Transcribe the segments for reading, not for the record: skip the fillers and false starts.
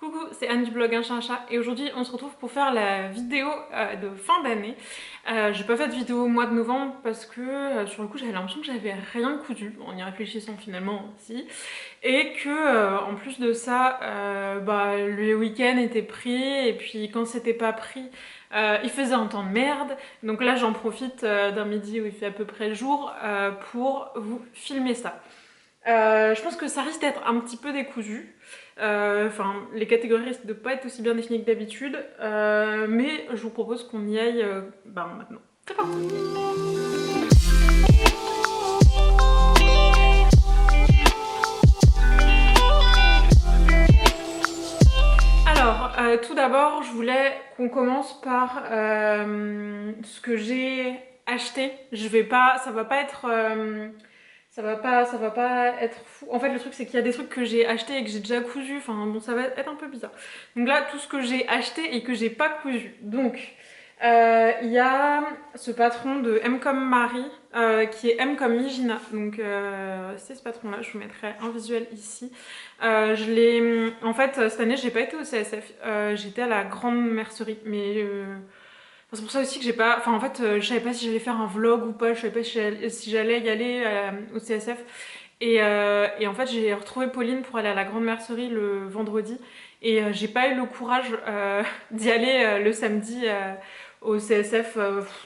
Coucou, c'est Anne du blog Un chat un chat et aujourd'hui on se retrouve pour faire la vidéo de fin d'année. J'ai pas fait de vidéo au mois de novembre parce que sur le coup j'avais l'impression que j'avais rien cousu, en y réfléchissant finalement si, et que en plus de ça, le week-end était pris et puis quand c'était pas pris, il faisait un temps de merde. Donc là j'en profite d'un midi où il fait à peu près jour pour vous filmer ça. Je pense que ça risque d'être un petit peu décousu. Enfin, les catégories risquent de pas être aussi bien définies que d'habitude, mais je vous propose qu'on y aille maintenant. C'est parti. Alors, tout d'abord, je voulais qu'on commence par ce que j'ai acheté. Ça va pas être ça va pas être fou. En fait, le truc, c'est qu'il y a des trucs que j'ai acheté et que j'ai déjà cousu. Enfin, bon, ça va être un peu bizarre. Donc là, tout ce que j'ai acheté et que j'ai pas cousu. Donc, il y a ce patron de M comme Marie, qui est M comme Mijina. Donc, c'est ce patron-là. Je vous mettrai un visuel ici. En fait, cette année, j'ai pas été au CSF. J'étais à la grande mercerie. Mais c'est pour ça aussi que j'ai pas. Enfin, en fait, je savais pas si j'allais faire un vlog ou pas, je savais pas si j'allais y aller au CSF. Et en fait, j'ai retrouvé Pauline pour aller à la grande mercerie le vendredi. Et j'ai pas eu le courage d'y aller le samedi au CSF.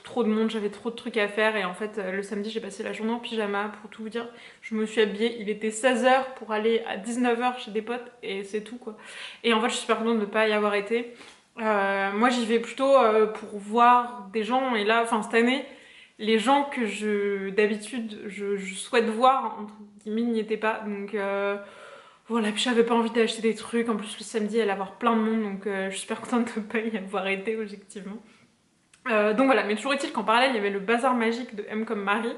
Trop de monde, j'avais trop de trucs à faire. Et en fait, le samedi, j'ai passé la journée en pyjama pour tout vous dire. Je me suis habillée, il était 16h pour aller à 19h chez des potes. Et c'est tout quoi. Et en fait, je suis super contente de ne pas y avoir été. Moi j'y vais plutôt pour voir des gens et là, enfin cette année, les gens que d'habitude je souhaite voir, entre guillemets, n'y étaient pas. Donc voilà, puis j'avais pas envie d'acheter des trucs. En plus le samedi, il allait y avoir plein de monde, donc je suis super contente de ne pas y avoir été objectivement. Donc voilà, mais toujours est-il qu'en parallèle, il y avait le bazar magique de M comme Marie,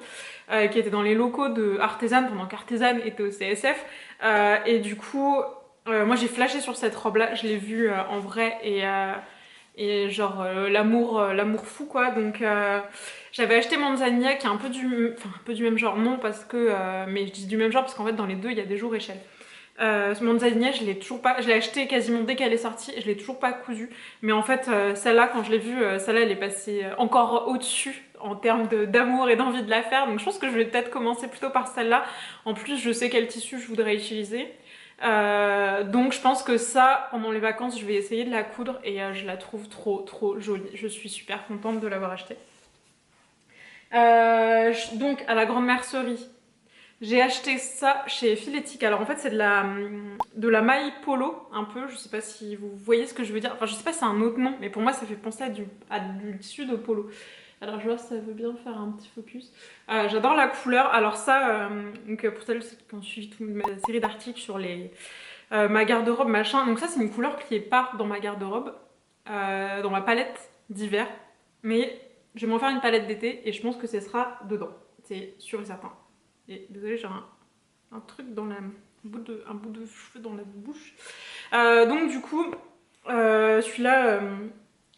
qui était dans les locaux de Artisan pendant qu'Artisan était au CSF. Et du coup, moi j'ai flashé sur cette robe-là, je l'ai vue en vrai et genre l'amour fou quoi. Donc j'avais acheté Manzanilla qui est un peu un peu du même genre, non parce que, mais je dis du même genre parce qu'en fait dans les deux il y a des jours échelle. Manzanilla, je l'ai toujours pas, je l'ai acheté quasiment dès qu'elle est sortie et je l'ai toujours pas cousue. Mais en fait, celle-là, quand je l'ai vue, celle-là, elle est passée encore au-dessus en termes d'amour et d'envie de la faire. Donc je pense que je vais peut-être commencer plutôt par celle-là. En plus, je sais quel tissu je voudrais utiliser. Donc je pense que ça, pendant les vacances, je vais essayer de la coudre et je la trouve trop jolie. Je suis super contente de l'avoir achetée. Donc à la grande mercerie, j'ai acheté ça chez Philetic. Alors en fait c'est de la maille polo un peu, je sais pas si vous voyez ce que je veux dire. Enfin je sais pas si c'est un autre nom, mais pour moi ça fait penser à du tissu de polo. Alors je vois si ça veut bien faire un petit focus. J'adore la couleur. Alors ça, donc pour celles qui ont suivi toute ma série d'articles sur ma garde-robe machin, donc ça c'est une couleur qui est pas dans ma garde-robe, dans ma palette d'hiver. Mais je vais m'en faire une palette d'été et je pense que ce sera dedans. C'est sûr et certain. Et désolée, j'ai un truc dans un bout de cheveux dans la bouche. Donc du coup, celui-là,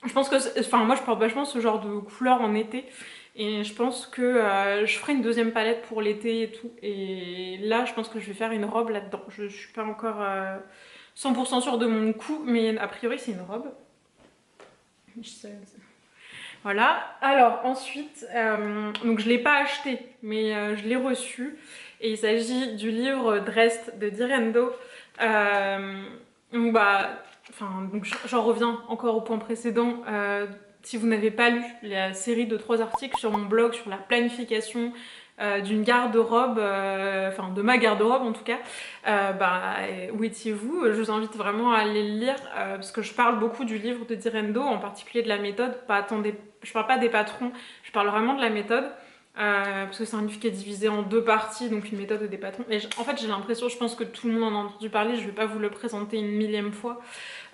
je pense que, enfin moi je porte vachement ce genre de couleur en été. Et je pense que je ferai une deuxième palette pour l'été et tout. Et là, je pense que je vais faire une robe là-dedans. Je suis pas encore 100% sûre de mon coup, mais a priori c'est une robe. Voilà. Alors ensuite, donc je l'ai pas acheté, mais je l'ai reçu. Et il s'agit du livre Drest de Direndo. Donc j'en reviens encore au point précédent. Si vous n'avez pas lu la série de 3 articles sur mon blog sur la planification d'une garde-robe, enfin de ma garde-robe en tout cas, où étiez-vous? Je vous invite vraiment à aller le lire parce que je parle beaucoup du livre de Direndo, en particulier de la méthode. Je parle pas des patrons, je parle vraiment de la méthode. Parce que c'est un livre qui est divisé en 2 parties, donc une méthode et des patrons. Et en fait, j'ai l'impression, je pense que tout le monde en a entendu parler, je vais pas vous le présenter une millième fois.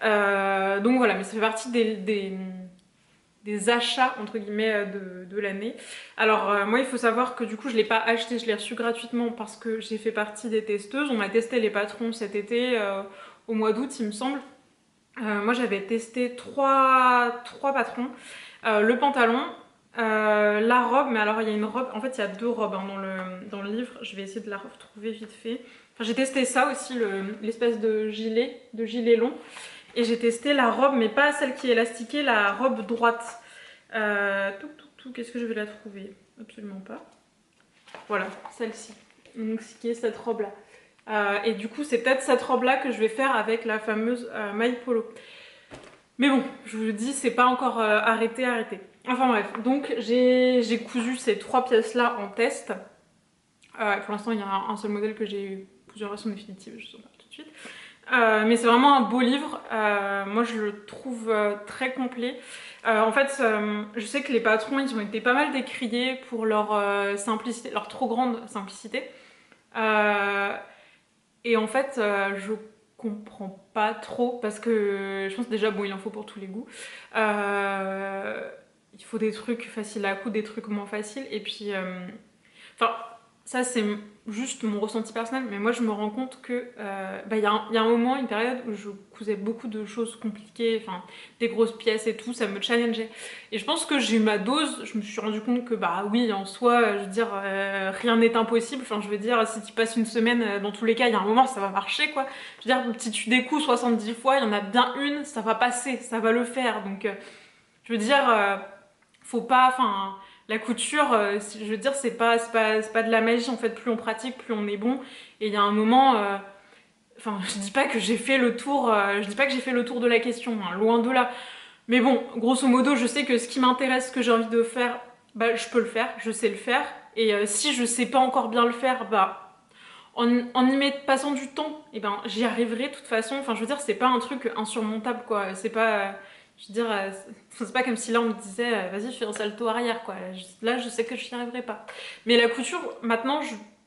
Donc voilà, mais ça fait partie des achats entre guillemets de l'année. Alors moi il faut savoir que du coup je l'ai pas acheté, je l'ai reçu gratuitement parce que j'ai fait partie des testeuses. On a testé les patrons cet été au mois d'août il me semble. Moi j'avais testé trois patrons. Le pantalon, la robe, mais alors il y a une robe, en fait il y a 2 robes hein, dans le livre, je vais essayer de la retrouver vite fait. Enfin j'ai testé ça aussi, l'espèce de gilet long. Et j'ai testé la robe, mais pas celle qui est élastiquée, la robe droite. Qu'est-ce que je vais la trouver? Absolument pas. Voilà, celle-ci. Donc, ce qui est cette robe-là. Et du coup, c'est peut-être cette robe-là que je vais faire avec la fameuse maille polo. Mais bon, je vous le dis, c'est pas encore arrêté. Enfin bref, donc j'ai cousu ces 3 pièces-là en test. Pour l'instant, il y a un seul modèle que j'ai eu, plusieurs versions définitives, je ne sais pas tout de suite. Mais c'est vraiment un beau livre. Moi, je le trouve très complet. En fait, je sais que les patrons, ils ont été pas mal décriés pour leur simplicité, leur trop grande simplicité. Et en fait, je comprends pas trop parce que je pense déjà, bon, il en faut pour tous les goûts. Il faut des trucs faciles à coudre, des trucs moins faciles. Et puis, enfin, ça c'est juste mon ressenti personnel, mais moi je me rends compte que bah, y a un moment, une période où je cousais beaucoup de choses compliquées, enfin des grosses pièces et tout, ça me challengeait. Et je pense que j'ai eu ma dose, je me suis rendu compte que bah oui, en soi, je veux dire, rien n'est impossible. Enfin, je veux dire, si tu passes une semaine, dans tous les cas, il y a un moment, ça va marcher quoi. Je veux dire, si tu découds 70 fois, il y en a bien une, ça va passer, ça va le faire. Donc, je veux dire, faut pas, enfin, la couture, je veux dire, c'est pas de la magie. En fait, plus on pratique, plus on est bon. Et il y a un moment, enfin, je dis pas que j'ai fait le tour, je dis pas que j'ai fait le tour de la question, hein, loin de là. Mais bon, grosso modo, je sais que ce qui m'intéresse, ce que j'ai envie de faire, bah, je peux le faire, je sais le faire. Et si je sais pas encore bien le faire, bah, en y passant du temps, et ben, j'y arriverai de toute façon. Enfin, je veux dire, c'est pas un truc insurmontable, quoi. C'est pas, je veux dire, c'est pas comme si là on me disait, vas-y, fais un salto arrière, quoi. Là, je sais que je n'y arriverai pas. Mais la couture, maintenant,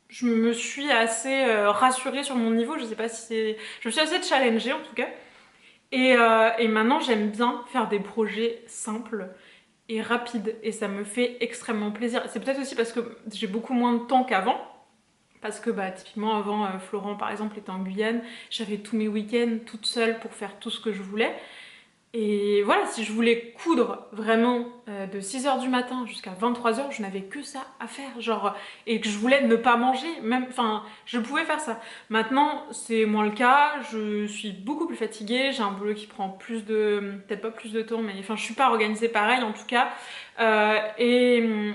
je me suis assez rassurée sur mon niveau. Je sais pas si c'est, je me suis assez challengée en tout cas. Et maintenant, j'aime bien faire des projets simples et rapides. Et ça me fait extrêmement plaisir. C'est peut-être aussi parce que j'ai beaucoup moins de temps qu'avant. Parce que bah, typiquement, avant, Florent, par exemple, était en Guyane. J'avais tous mes week-ends toute seule pour faire tout ce que je voulais. Et voilà, si je voulais coudre vraiment de 6 h du matin jusqu'à 23 h, je n'avais que ça à faire, genre, et que je voulais ne pas manger, même, enfin, je pouvais faire ça. Maintenant, c'est moins le cas, je suis beaucoup plus fatiguée, j'ai un boulot qui prend plus de, peut-être pas plus de temps, mais enfin, je suis pas organisée pareil en tout cas. Euh, et,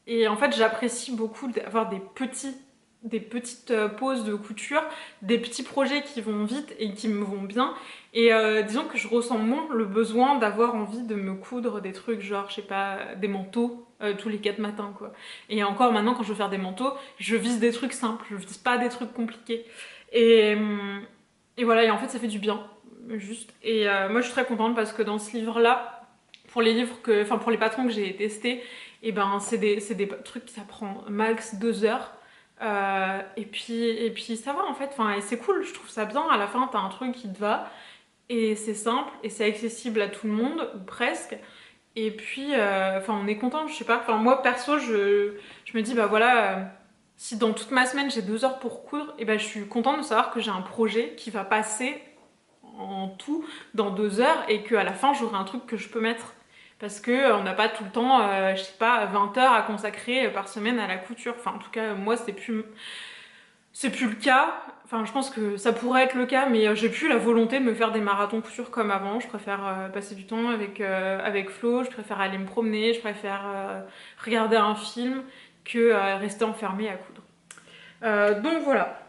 et en fait, j'apprécie beaucoup d'avoir des petites pauses de couture, des petits projets qui vont vite et qui me vont bien. Et disons que je ressens moins le besoin d'avoir envie de me coudre des trucs genre, je sais pas, des manteaux tous les 4 matins quoi. Et encore maintenant, quand je veux faire des manteaux, je vise des trucs simples, je vise pas des trucs compliqués. Et, et voilà, et en fait, ça fait du bien, juste. Et moi, je suis très contente parce que dans ce livre-là, pour les livres que, enfin pour les patrons que j'ai testés, et ben c'est des trucs qui ça prend max 2 heures. Et puis ça va en fait, enfin, et c'est cool, je trouve ça bien. À la fin, t'as un truc qui te va, et c'est simple, et c'est accessible à tout le monde, ou presque. Et puis, enfin, on est content, je sais pas. Enfin, moi perso, je me dis, bah voilà, si dans toute ma semaine j'ai 2 heures pour coudre, et ben je suis contente de savoir que j'ai un projet qui va passer en tout dans 2 heures et qu'à la fin j'aurai un truc que je peux mettre. Parce que on n'a pas tout le temps, je sais pas, 20 heures à consacrer par semaine à la couture. Enfin, en tout cas, moi, c'est plus le cas. Enfin, je pense que ça pourrait être le cas, mais j'ai plus la volonté de me faire des marathons couture comme avant. Je préfère passer du temps avec Flo, je préfère aller me promener, je préfère regarder un film que rester enfermée à coudre. Donc voilà.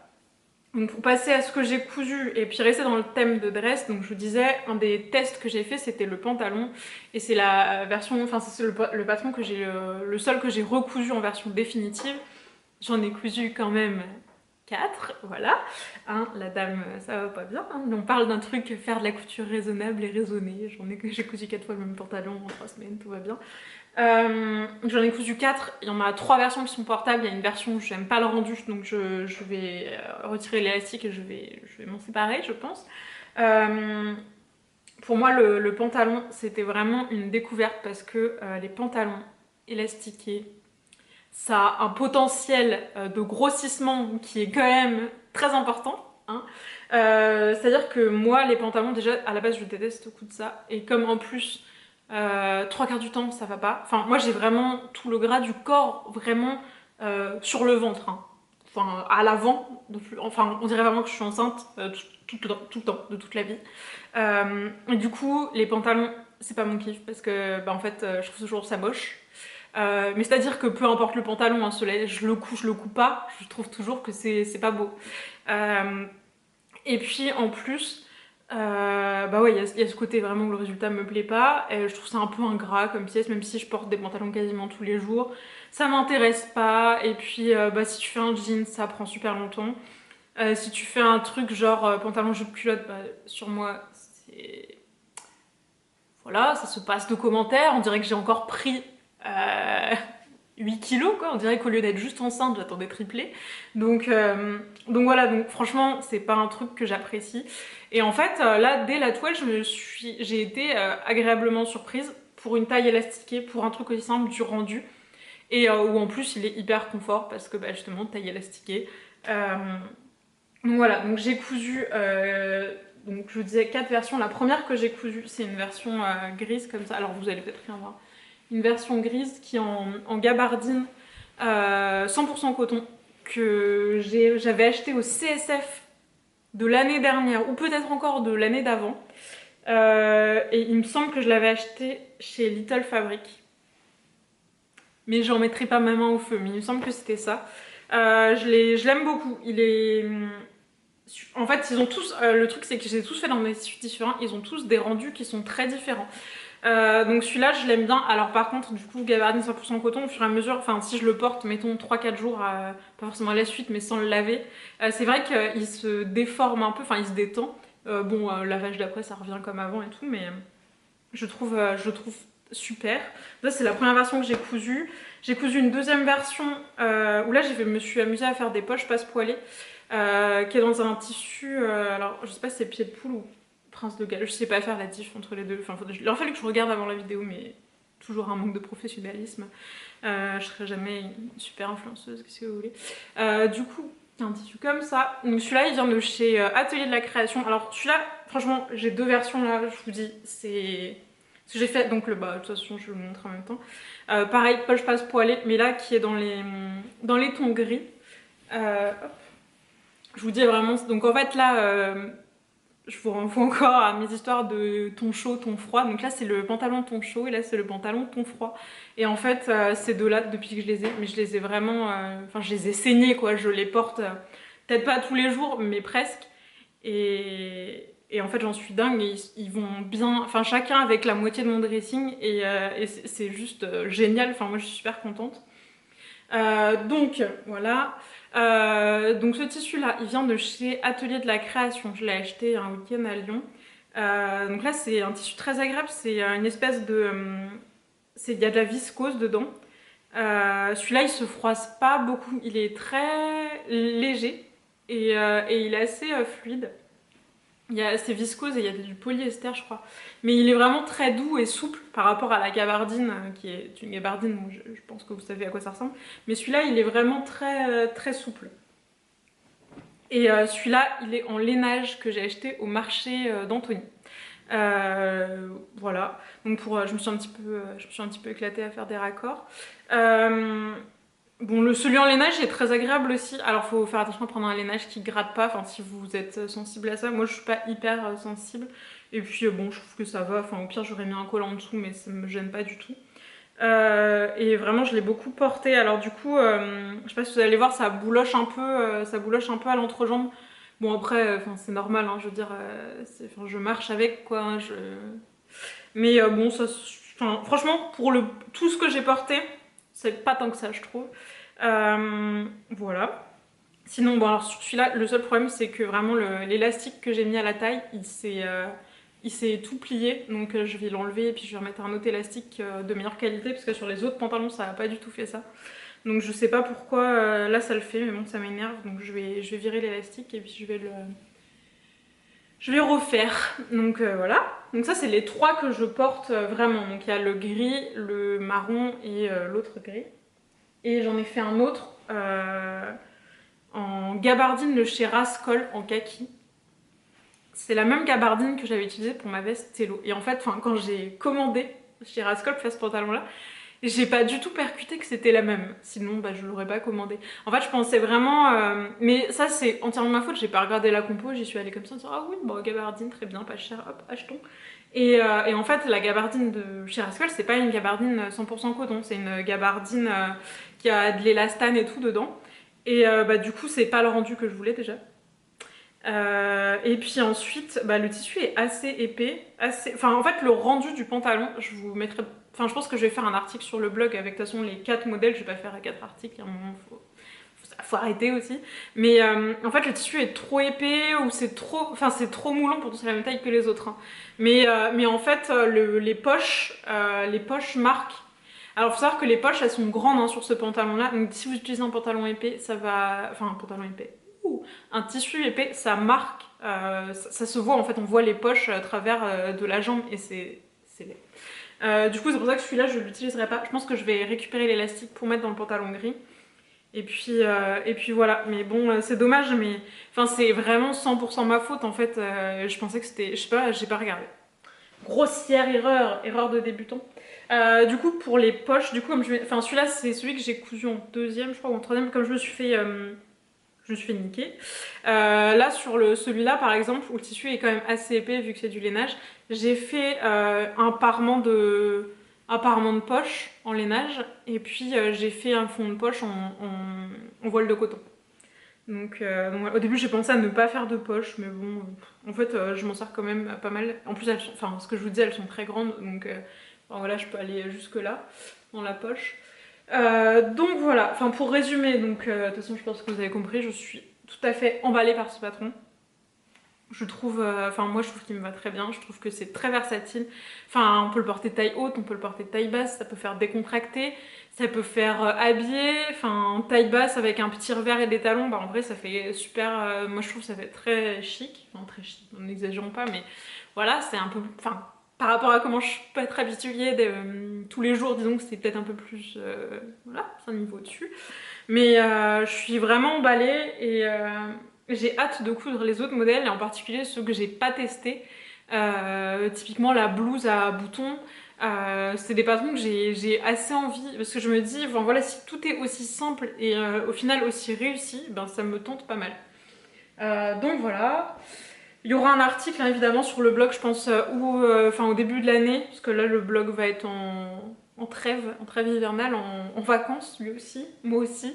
Donc pour passer à ce que j'ai cousu et puis rester dans le thème de dress, donc je vous disais, un des tests que j'ai fait c'était le pantalon et c'est la version, enfin c'est le patron que j'ai, le seul que j'ai recousu en version définitive. J'en ai cousu quand même 4, voilà. Hein, la dame, ça va pas bien. Hein. On parle d'un truc, faire de la couture raisonnable et raisonnée. J'ai cousu 4 fois le même pantalon en 3 semaines, tout va bien. J'en ai cousu 4, il y en a 3 versions qui sont portables, il y a une version où j'aime pas le rendu donc je vais retirer l'élastique et je vais m'en séparer je pense. Pour moi le pantalon c'était vraiment une découverte parce que les pantalons élastiqués ça a un potentiel de grossissement qui est quand même très important. Hein. C'est-à-dire que moi les pantalons déjà à la base je déteste coudre ça et comme en plus 3 quarts du temps ça va pas. Enfin moi j'ai vraiment tout le gras du corps vraiment sur le ventre. Hein. enfin, à l'avant, enfin on dirait vraiment que je suis enceinte tout le temps, de toute la vie. Et du coup, les pantalons, c'est pas mon kiff parce que bah, en fait, je trouve toujours ça moche. Mais c'est-à-dire que peu importe le pantalon, hein, je le coupe pas, je trouve toujours que c'est pas beau. Et puis en plus, bah ouais, il y a ce côté vraiment où le résultat me plaît pas. Et je trouve ça un peu ingrat comme pièce, même si je porte des pantalons quasiment tous les jours. Ça m'intéresse pas. Et puis bah, si tu fais un jean, ça prend super longtemps. Si tu fais un truc genre pantalon jupe culotte, bah, sur moi, c'est... Voilà, ça se passe de commentaires. On dirait que j'ai encore pris 8 kilos, quoi. On dirait qu'au lieu d'être juste enceinte, j'attendais triplé. Donc voilà, donc franchement, c'est pas un truc que j'apprécie. Et en fait, là, dès la toile, j'ai été agréablement surprise pour une taille élastiquée, pour un truc aussi simple, du rendu. Et où en plus, il est hyper confort parce que bah, justement, taille élastiquée. Donc voilà, donc j'ai cousu, donc je vous disais 4 versions. La première que j'ai cousue, c'est une version grise comme ça. Alors vous allez peut-être rien voir. Une version grise qui est en gabardine 100% coton que j'avais acheté au CSF de l'année dernière ou peut-être encore de l'année d'avant. Et il me semble que je l'avais acheté chez Little Fabric. Mais j'en mettrai pas ma main au feu, mais il me semble que c'était ça. Je l'aime beaucoup. Il est... En fait, ils ont tous... le truc, c'est que j'ai tous fait dans des tissus différents. Ils ont tous des rendus qui sont très différents. Donc celui-là, je l'aime bien. Alors par contre, du coup, gabardine 100% coton, au fur et à mesure, enfin si je le porte, mettons 3-4 jours, pas forcément à la suite, mais sans le laver, c'est vrai qu'il se déforme un peu, enfin il se détend. Bon, lavage d'après, ça revient comme avant et tout, mais je trouve super. Là, c'est la première version que j'ai cousue. J'ai cousu une deuxième version où là, je me suis amusée à faire des poches passe-poilées, qui est dans un tissu, alors je sais pas si c'est pied de poule ou Prince de Galles, je sais pas faire la diff entre les deux. Enfin, il aurait fallu que je regarde avant la vidéo, mais toujours un manque de professionnalisme. Je serai jamais une super influenceuse, qu'est-ce que vous voulez. Du coup, il y a un tissu comme ça. Donc celui-là, il vient de chez Atelier de la Création. Alors celui-là, franchement, j'ai deux versions là, je vous dis, c'est... Ce que j'ai fait, donc le bas, de toute façon, je vais vous montrer en même temps. Pareil, poche passe poilée, mais là, qui est dans les tons gris. Hop. Je vous dis vraiment, donc en fait là... je vous renvoie encore à mes histoires de ton chaud, ton froid. Donc là, c'est le pantalon ton chaud et là, c'est le pantalon ton froid. Et en fait, ces deux-là, depuis que je les ai, mais je les ai vraiment... Enfin, je les ai saignés, quoi. Je les porte peut-être pas tous les jours, mais presque. Et en fait, j'en suis dingue. Et ils vont bien... Enfin, chacun avec la moitié de mon dressing. Et c'est juste génial. Enfin, moi, je suis super contente. Donc, voilà. Donc ce tissu là il vient de chez Atelier de la Création, je l'ai acheté un week-end à Lyon. Donc là c'est un tissu très agréable, c'est une espèce de... il y a de la viscose dedans. Celui-là il se froisse pas beaucoup, il est très léger et il est assez fluide. C'est viscose et il y a du polyester je crois. Mais il est vraiment très doux et souple par rapport à la gabardine, qui est une gabardine, bon, je pense que vous savez à quoi ça ressemble. Mais celui-là il est vraiment très souple. Et celui-là il est en lainage que j'ai acheté au marché d'Antony. Voilà, donc je me suis un petit peu éclatée à faire des raccords. Bon, celui en lainage est très agréable aussi. Alors, faut faire attention à prendre un lainage qui gratte pas. Enfin, si vous êtes sensible à ça. Moi, je suis pas hyper sensible. Et puis, bon, je trouve que ça va. Enfin, au pire, j'aurais mis un col en dessous, mais ça me gêne pas du tout. Et vraiment, je l'ai beaucoup porté. Alors, du coup, je sais pas si vous allez voir, ça bouloche un peu à l'entrejambe. Bon, après, c'est normal, hein, je veux dire, je marche avec, quoi. Hein, mais bon, franchement, pour tout ce que j'ai porté, c'est pas tant que ça, je trouve. Voilà. Sinon, bon, alors sur celui-là, le seul problème, c'est que vraiment l'élastique que j'ai mis à la taille, il s'est tout plié. Donc je vais l'enlever et puis je vais remettre un autre élastique de meilleure qualité, parce que sur les autres pantalons, ça n'a pas du tout fait ça. Donc je sais pas pourquoi là ça le fait, mais bon, ça m'énerve. Donc je vais virer l'élastique et puis je vais refaire. Donc voilà. Donc ça, c'est les trois que je porte vraiment. Donc il y a le gris, le marron et l'autre gris. Et j'en ai fait un autre en gabardine de chez Rascol en kaki. C'est la même gabardine que j'avais utilisée pour ma veste Tello. Et en fait, quand j'ai commandé chez Rascol pour faire ce pantalon là, Et j'ai pas du tout percuté que c'était la même, sinon bah, je l'aurais pas commandé. En fait, je pensais vraiment. Mais ça, c'est entièrement ma faute, j'ai pas regardé la compo, j'y suis allée comme ça en disant ah oui, bon, gabardine, très bien, pas cher, hop, achetons. Et en fait, la gabardine de chez Rascal, c'est pas une gabardine 100% coton, c'est une gabardine qui a de l'élastane et tout dedans. Et bah, du coup, c'est pas le rendu que je voulais déjà. Et puis ensuite, bah, le tissu est assez épais, assez... Enfin, en fait, le rendu du pantalon, je vous mettrai... Enfin, je pense que je vais faire un article sur le blog avec, de toute façon, les 4 modèles. Je vais pas faire 4 articles, il y a un moment, faut arrêter aussi. Mais en fait, le tissu est trop épais ou c'est trop... Enfin, c'est trop moulant, pourtant c'est la même taille que les autres. Hein. Mais en fait, les poches marquent. Alors, faut savoir que les poches, elles sont grandes hein, sur ce pantalon-là. Donc, si vous utilisez un pantalon épais, ça va... Enfin, un pantalon épais. Un tissu épais, ça marque, ça se voit en fait, on voit les poches à travers de la jambe et c'est laid. Du coup, c'est pour ça que celui-là, je l'utiliserai pas. Je pense que je vais récupérer l'élastique pour mettre dans le pantalon gris. Et puis voilà. Mais bon, c'est dommage, mais enfin, c'est vraiment 100% ma faute en fait. Je pensais que c'était, je sais pas, j'ai pas regardé. Grossière erreur de débutant. Du coup, pour les poches, du coup, comme enfin, celui-là, c'est celui que j'ai cousu en deuxième, je crois, ou en troisième, comme je me suis fait niquer. Là, sur celui-là, par exemple, où le tissu est quand même assez épais vu que c'est du lainage, j'ai fait un parement de poche en lainage et puis j'ai fait un fond de poche en voile de coton. Donc au début j'ai pensé à ne pas faire de poche, mais bon, en fait je m'en sers quand même pas mal. En plus, enfin, ce que je vous dis, elles sont très grandes, donc enfin, voilà, je peux aller jusque là dans la poche. Donc voilà, enfin pour résumer, donc de toute façon je pense que vous avez compris, je suis tout à fait emballée par ce patron. Je trouve, enfin moi je trouve qu'il me va très bien, je trouve que c'est très versatile. Enfin on peut le porter taille haute, on peut le porter taille basse, ça peut faire décontracté, ça peut faire habillé, enfin taille basse avec un petit revers et des talons, bah en vrai ça fait super, moi je trouve que ça fait très chic, enfin très chic, n'exagérons pas, mais voilà c'est un peu, enfin par rapport à comment je peux être habituée tous les jours, disons que c'est peut-être un peu plus, voilà, c'est un niveau dessus. Mais je suis vraiment emballée et j'ai hâte de coudre les autres modèles, et en particulier ceux que j'ai pas testés. Typiquement la blouse à boutons. C'est des patrons que j'ai assez envie, parce que je me dis, enfin, voilà, si tout est aussi simple et au final aussi réussi, ben, ça me tente pas mal. Donc voilà. Il y aura un article hein, évidemment sur le blog, je pense, au début de l'année, parce que là le blog va être en trêve hivernale, en vacances lui aussi, moi aussi.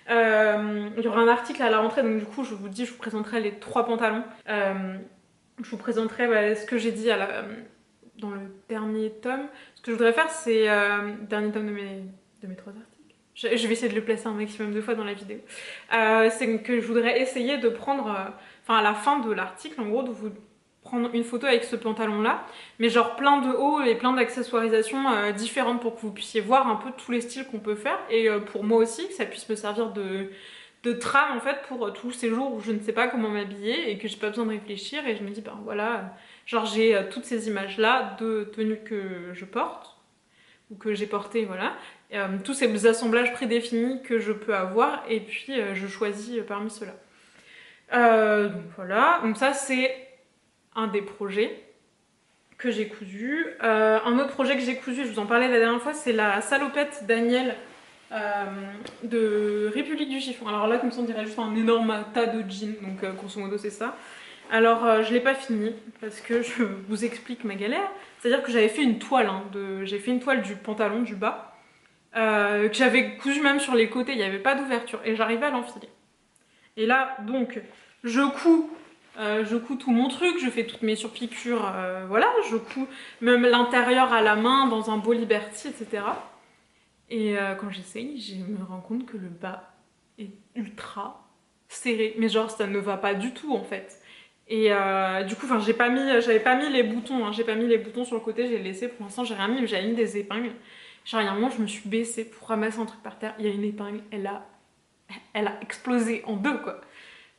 Il y aura un article à la rentrée, donc du coup je vous dis, je vous présenterai les 3 pantalons. Je vous présenterai ce que j'ai dit dans le dernier tome. Ce que je voudrais faire, c'est le dernier tome de mes 3 articles. Je vais essayer de le placer un maximum de fois dans la vidéo. C'est que je voudrais essayer de prendre, enfin à la fin de l'article, en gros, de vous prendre une photo avec ce pantalon là, mais genre plein de hauts et plein d'accessoirisations différentes pour que vous puissiez voir un peu tous les styles qu'on peut faire, et pour moi aussi, que ça puisse me servir de trame en fait pour tous ces jours où je ne sais pas comment m'habiller et que j'ai pas besoin de réfléchir, et je me dis ben voilà, genre j'ai toutes ces images là de tenues que je porte ou que j'ai portées, voilà, tous ces assemblages prédéfinis que je peux avoir, et puis je choisis parmi ceux-là. Donc voilà, donc ça c'est un des projets que j'ai cousu. Un autre projet que j'ai cousu, je vous en parlais la dernière fois, c'est la salopette Daniel de République du chiffon. Alors là, comme ça, on dirait juste un énorme tas de jeans, donc grosso modo, c'est ça. Alors, je l'ai pas fini parce que je vous explique ma galère. C'est-à-dire que j'avais fait une toile, hein, j'ai fait une toile du pantalon du bas, que j'avais cousu même sur les côtés, il n'y avait pas d'ouverture, et j'arrivais à l'enfiler. Et là, donc, je couds tout mon truc, je fais toutes mes surpiqûres, voilà, je couds même l'intérieur à la main dans un beau Liberty, etc. Et quand j'essaye, je me rends compte que le bas est ultra serré, mais genre ça ne va pas du tout en fait. Et du coup, j'avais pas mis les boutons, hein, j'ai pas mis les boutons sur le côté, j'ai laissé pour l'instant, j'ai rien mis, mais j'avais mis des épingles. Genre, il y a un moment, je me suis baissée pour ramasser un truc par terre, il y a une épingle, elle a explosé en deux quoi.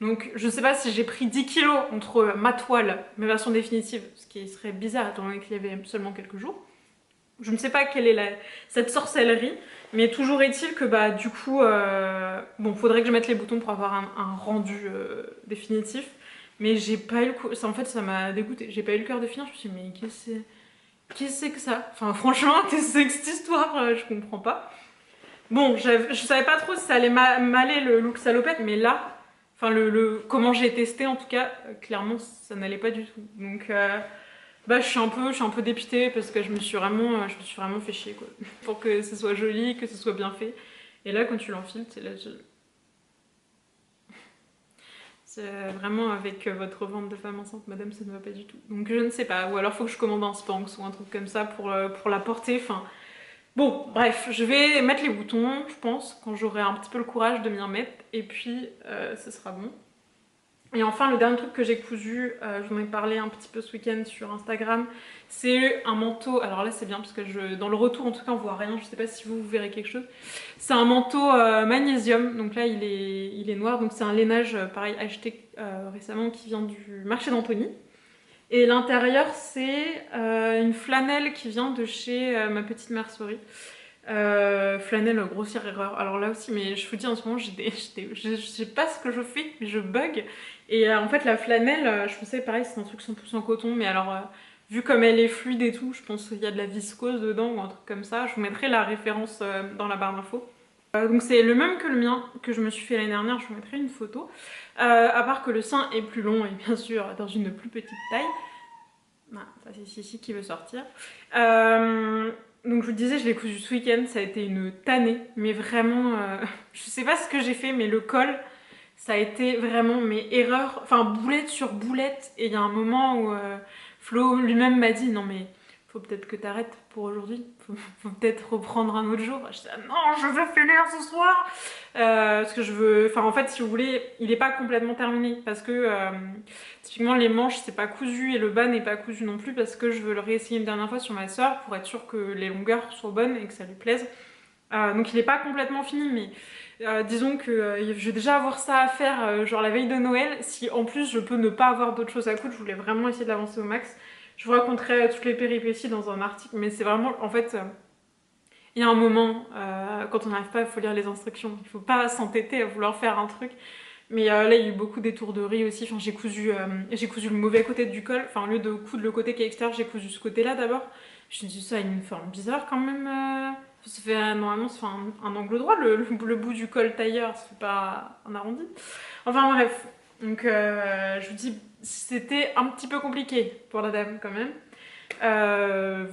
Donc je sais pas si j'ai pris 10 kilos entre ma toile, ma version définitive, ce qui serait bizarre étant donné qu'il y avait seulement quelques jours. Je ne sais pas quelle est cette sorcellerie, mais toujours est-il que bah du coup, bon, faudrait que je mette les boutons pour avoir un rendu définitif, mais j'ai pas eu le coup, ça, en fait ça m'a dégoûté, j'ai pas eu le cœur de finir, je me suis dit mais Qu'est-ce que c'est que ça? Enfin franchement, qu'est-ce que c'est que cette histoire? Je comprends pas. Bon, je savais pas trop si ça allait m'aller le look salopette, mais là, enfin comment j'ai testé en tout cas, clairement ça n'allait pas du tout. Donc bah je suis un peu dépitée parce que je me suis vraiment fait chier quoi. Pour que ce soit joli, que ce soit bien fait. Et là quand tu l'enfiles, c'est là, c'est vraiment avec votre ventre de femme enceinte, madame, ça ne va pas du tout. Donc je ne sais pas, ou alors faut que je commande un Spanx ou un truc comme ça pour la porter, enfin... Bon, bref, je vais mettre les boutons, je pense, quand j'aurai un petit peu le courage de m'y remettre, et puis ce sera bon. Et enfin, le dernier truc que j'ai cousu, je vous en ai parlé un petit peu ce week-end sur Instagram, c'est un manteau. Alors là, c'est bien parce que dans le retour, en tout cas, on voit rien. Je sais pas si vous verrez quelque chose. C'est un manteau magnésium. Donc là, il est noir. Donc c'est un lainage, pareil, acheté récemment qui vient du marché d'Antony. Et l'intérieur, c'est une flanelle qui vient de chez ma petite mercerie. Flanelle, grossière erreur. Alors là aussi, mais je vous dis en ce moment, je sais pas ce que je fais, mais je bug. Et en fait, la flanelle, je pensais pareil, c'est un truc 100% coton, mais alors, vu comme elle est fluide et tout, je pense qu'il y a de la viscose dedans ou un truc comme ça. Je vous mettrai la référence dans la barre d'infos. Donc c'est le même que le mien, que je me suis fait l'année dernière, je vous mettrai une photo. À part que le sein est plus long et bien sûr dans une plus petite taille. Ah, ça c'est Sissi qui veut sortir. Donc je vous disais, je l'ai cousu ce week-end, ça a été une tannée, mais vraiment, je sais pas ce que j'ai fait, mais le col, ça a été vraiment mes erreurs, enfin boulette sur boulette, et il y a un moment où Flo lui-même m'a dit, non mais faut peut-être que t'arrêtes pour aujourd'hui, faut peut-être reprendre un autre jour. Je dis, ah non, je veux finir ce soir, parce que je veux, enfin en fait si vous voulez, il est pas complètement terminé, parce que typiquement les manches c'est pas cousu et le bas n'est pas cousu non plus, parce que je veux le réessayer une dernière fois sur ma soeur pour être sûre que les longueurs soient bonnes et que ça lui plaise. Donc il est pas complètement fini, mais disons que je vais déjà avoir ça à faire genre la veille de Noël. Si en plus je peux ne pas avoir d'autres choses à coudre, je voulais vraiment essayer de l'avancer au max. Je vous raconterai toutes les péripéties dans un article, mais c'est vraiment en fait il y a un moment quand on n'arrive pas, il faut lire les instructions. Il faut pas s'entêter à vouloir faire un truc. Mais là il y a eu beaucoup d'étourderies aussi. Enfin j'ai cousu le mauvais côté du col. Enfin au lieu de coudre le côté qui est extérieur, j'ai cousu ce côté-là d'abord. Je me suis dit ça a une forme bizarre quand même. Ça fait normalement ça fait un angle droit le bout du col tailleur, ça fait pas un arrondi. Enfin bref, donc je vous dis c'était un petit peu compliqué pour la dame quand même.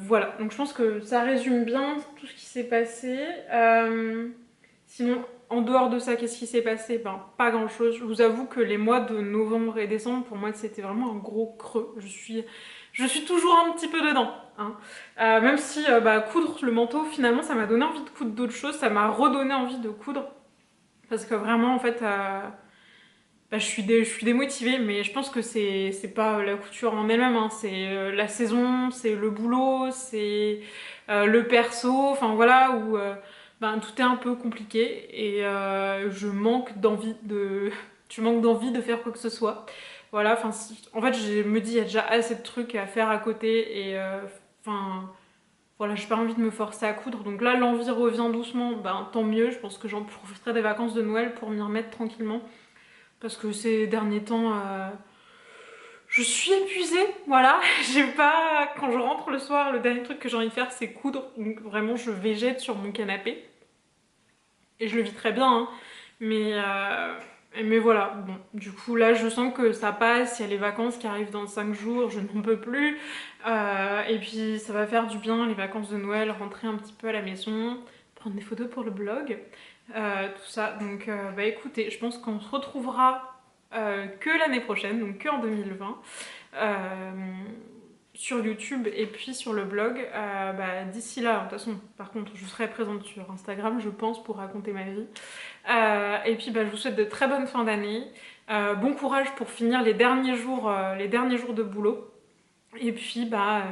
Voilà, donc je pense que ça résume bien tout ce qui s'est passé. Sinon, en dehors de ça, qu'est-ce qui s'est passé? Ben, pas grand-chose. Je vous avoue que les mois de novembre et décembre, pour moi, c'était vraiment un gros creux. Je suis toujours un petit peu dedans. Hein. Même si bah, coudre le manteau, finalement, ça m'a donné envie de coudre d'autres choses. Ça m'a redonné envie de coudre. Parce que vraiment, en fait, bah, je suis démotivée. Mais je pense que c'est pas la couture en elle-même. Hein. C'est la saison, c'est le boulot, c'est le perso. Enfin voilà, où ben, tout est un peu compliqué. Et je manque d'envie de... je manque d'envie de faire quoi que ce soit. Voilà, enfin, en fait, je me dis, il y a déjà assez de trucs à faire à côté et enfin, voilà, j'ai pas envie de me forcer à coudre. Donc là, l'envie revient doucement, ben tant mieux. Je pense que j'en profiterai des vacances de Noël pour m'y remettre tranquillement. Parce que ces derniers temps, je suis épuisée, voilà. J'ai pas, quand je rentre le soir, le dernier truc que j'ai envie de faire, c'est coudre. Donc vraiment, je végète sur mon canapé. Et je le vis très bien, hein. Mais voilà, bon, du coup là je sens que ça passe, il y a les vacances qui arrivent dans 5 jours, je n'en peux plus. Et puis ça va faire du bien, les vacances de Noël, rentrer un petit peu à la maison, prendre des photos pour le blog, tout ça. Donc bah écoutez, je pense qu'on se retrouvera que l'année prochaine, donc que en 2020. Sur YouTube et puis sur le blog. Bah, d'ici là, de toute façon, par contre, je serai présente sur Instagram, je pense, pour raconter ma vie. Et puis, bah, je vous souhaite de très bonnes fins d'année. Bon courage pour finir les derniers jours de boulot. Et puis, bah,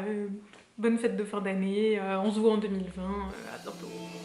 bonne fête de fin d'année. On se voit en 2020. À bientôt.